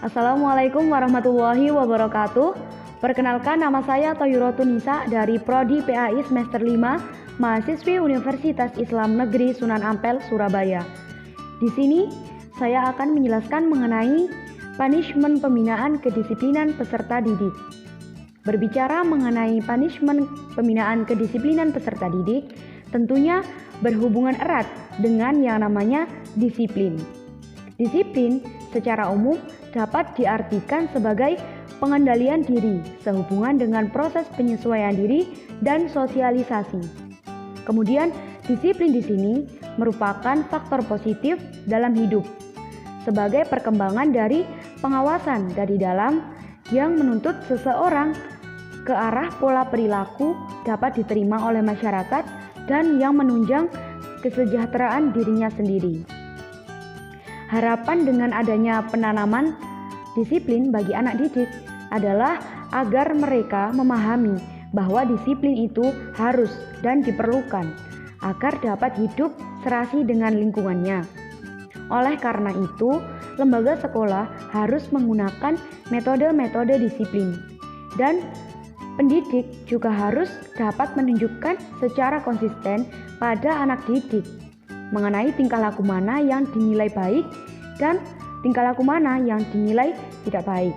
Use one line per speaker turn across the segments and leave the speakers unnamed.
Assalamualaikum warahmatullahi wabarakatuh. Perkenalkan, nama saya Toyurotun Nisa dari Prodi PAI semester 5, mahasiswi Universitas Islam Negeri Sunan Ampel, Surabaya. Di sini saya akan menjelaskan mengenai punishment pembinaan kedisiplinan peserta didik. Berbicara mengenai punishment pembinaan kedisiplinan peserta didik, tentunya berhubungan erat dengan yang namanya disiplin. Disiplin secara umum dapat diartikan sebagai pengendalian diri sehubungan dengan proses penyesuaian diri dan sosialisasi. Kemudian, disiplin di sini merupakan faktor positif dalam hidup sebagai perkembangan dari pengawasan dari dalam yang menuntut seseorang ke arah pola perilaku dapat diterima oleh masyarakat dan yang menunjang kesejahteraan dirinya sendiri. Harapan dengan adanya penanaman disiplin bagi anak didik adalah agar mereka memahami bahwa disiplin itu harus dan diperlukan agar dapat hidup serasi dengan lingkungannya. Oleh karena itu, lembaga sekolah harus menggunakan metode-metode disiplin dan pendidik juga harus dapat menunjukkan secara konsisten pada anak didik mengenai tingkah laku mana yang dinilai baik dan tingkah laku mana yang dinilai tidak baik.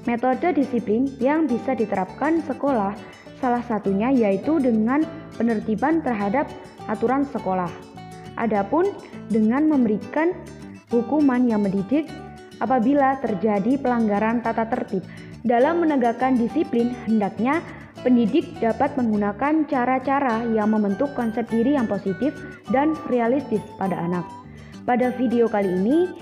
Metode disiplin yang bisa diterapkan sekolah salah satunya yaitu dengan penertiban terhadap aturan sekolah. Adapun dengan memberikan hukuman yang mendidik apabila terjadi pelanggaran tata tertib. Dalam menegakkan disiplin, hendaknya pendidik dapat menggunakan cara-cara yang membentuk konsep diri yang positif dan realistis pada anak. Pada video kali ini,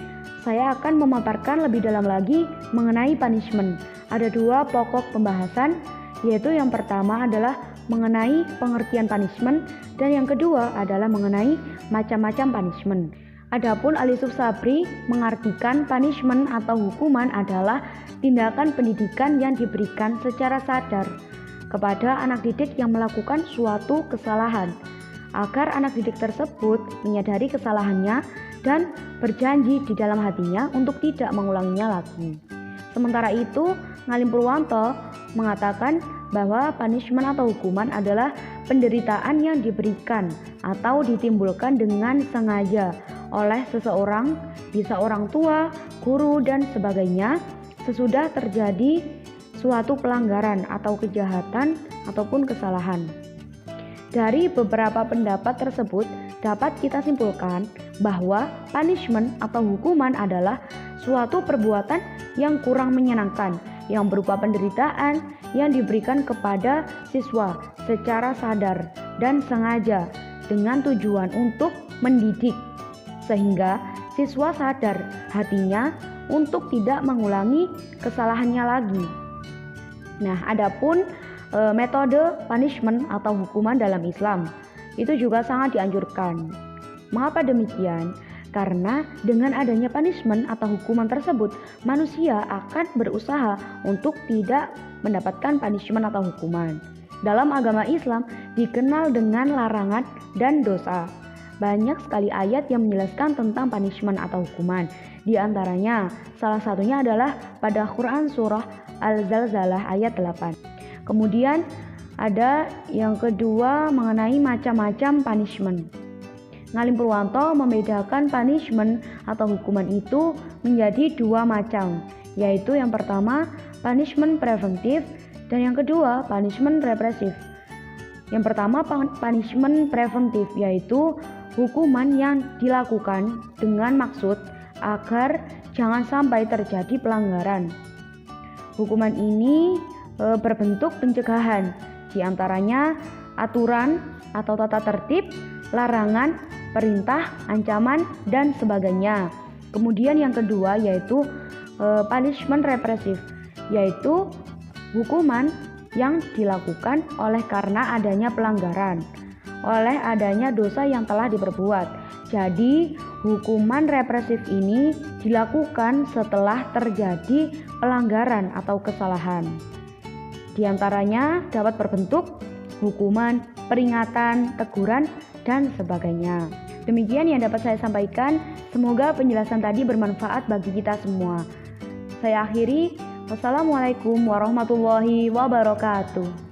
saya akan memaparkan lebih dalam lagi mengenai punishment. Ada dua pokok pembahasan, yaitu yang pertama adalah mengenai pengertian punishment dan yang kedua adalah mengenai macam-macam punishment. Adapun Ali Sabri mengartikan punishment atau hukuman adalah tindakan pendidikan yang diberikan secara sadar kepada anak didik yang melakukan suatu kesalahan, agar anak didik tersebut menyadari kesalahannya dan berjanji di dalam hatinya untuk tidak mengulanginya lagi. Sementara itu, Ngalim Purwanto mengatakan bahwa punishment atau hukuman adalah penderitaan yang diberikan atau ditimbulkan dengan sengaja oleh seseorang, bisa orang tua, guru, dan sebagainya, sesudah terjadi suatu pelanggaran atau kejahatan ataupun kesalahan. Dari beberapa pendapat tersebut dapat kita simpulkan bahwa punishment atau hukuman adalah suatu perbuatan yang kurang menyenangkan yang berupa penderitaan yang diberikan kepada siswa secara sadar dan sengaja dengan tujuan untuk mendidik sehingga siswa sadar hatinya untuk tidak mengulangi kesalahannya lagi. Nah, adapun metode punishment atau hukuman dalam Islam itu juga sangat dianjurkan. Mengapa demikian? Karena dengan adanya punishment atau hukuman tersebut, manusia akan berusaha untuk tidak mendapatkan punishment atau hukuman. Dalam agama Islam dikenal dengan larangan dan dosa. Banyak sekali ayat yang menjelaskan tentang punishment atau hukuman. Di antaranya, salah satunya adalah pada Quran surah Al-Zalzalah ayat 8. Kemudian ada yang kedua mengenai macam-macam punishment. Ngalim Purwanto membedakan punishment atau hukuman itu menjadi dua macam, yaitu yang pertama punishment preventif dan yang kedua punishment represif. Yang pertama punishment preventif, yaitu hukuman yang dilakukan dengan maksud agar jangan sampai terjadi pelanggaran. Hukuman ini berbentuk pencegahan, diantaranya aturan atau tata tertib, larangan, perintah, ancaman, dan sebagainya. Kemudian yang kedua yaitu punishment represif, yaitu hukuman yang dilakukan oleh karena adanya pelanggaran, oleh adanya dosa yang telah diperbuat. Jadi hukuman represif ini dilakukan setelah terjadi pelanggaran atau kesalahan. Di antaranya dapat berbentuk hukuman, peringatan, teguran, dan sebagainya. Demikian yang dapat saya sampaikan. Semoga penjelasan tadi bermanfaat bagi kita semua. Saya akhiri, wassalamualaikum warahmatullahi wabarakatuh.